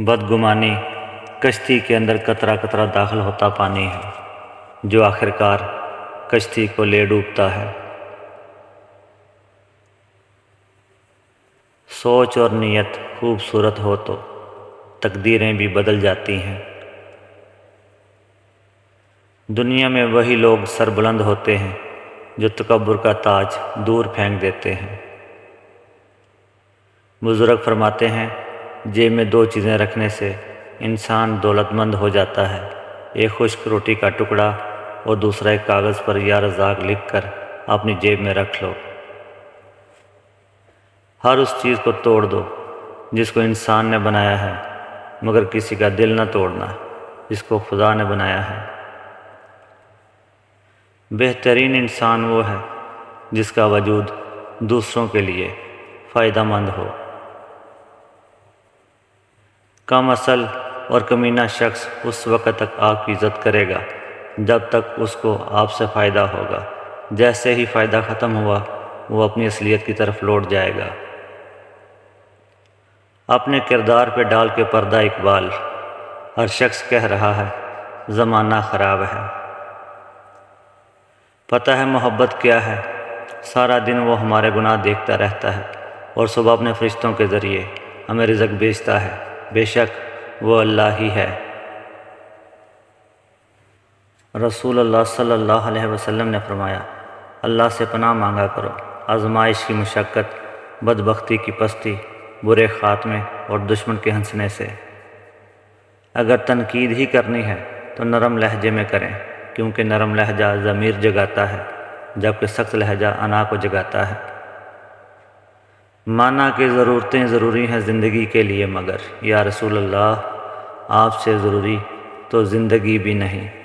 بدگمانی کشتی کے اندر قطرہ قطرہ داخل ہوتا پانی ہے جو آخرکار کشتی کو لے ڈوبتا ہے۔ سوچ اور نیت خوبصورت ہو تو تقدیریں بھی بدل جاتی ہیں۔ دنیا میں وہی لوگ سربلند ہوتے ہیں جو تکبر کا تاج دور پھینک دیتے ہیں۔ بزرگ فرماتے ہیں جیب میں دو چیزیں رکھنے سے انسان دولت مند ہو جاتا ہے، ایک خشک روٹی کا ٹکڑا اور دوسرا ایک کاغذ پر یا رزاق لکھ کر اپنی جیب میں رکھ لو۔ ہر اس چیز کو توڑ دو جس کو انسان نے بنایا ہے، مگر کسی کا دل نہ توڑنا جس کو خدا نے بنایا ہے۔ بہترین انسان وہ ہے جس کا وجود دوسروں کے لیے فائدہ مند ہو۔ کم عقل اور کمینہ شخص اس وقت تک آپ کی عزت کرے گا جب تک اس کو آپ سے فائدہ ہوگا، جیسے ہی فائدہ ختم ہوا وہ اپنی اصلیت کی طرف لوٹ جائے گا۔ اپنے کردار پہ ڈال کے پردہ اقبال، ہر شخص کہہ رہا ہے زمانہ خراب ہے۔ پتہ ہے محبت کیا ہے؟ سارا دن وہ ہمارے گناہ دیکھتا رہتا ہے اور صبح اپنے فرشتوں کے ذریعے ہمیں رزق بھیجتا ہے، بے شک وہ اللہ ہی ہے۔ رسول اللہ صلی اللہ علیہ وسلم نے فرمایا اللہ سے پناہ مانگا کرو آزمائش کی مشقت، بدبختی کی پستی، برے خاتمے اور دشمن کے ہنسنے سے۔ اگر تنقید ہی کرنی ہے تو نرم لہجے میں کریں، کیونکہ نرم لہجہ ضمیر جگاتا ہے جبکہ سخت لہجہ انا کو جگاتا ہے۔ مانا کہ ضرورتیں ضروری ہیں زندگی کے لیے، مگر یا رسول اللہ آپ سے ضروری تو زندگی بھی نہیں۔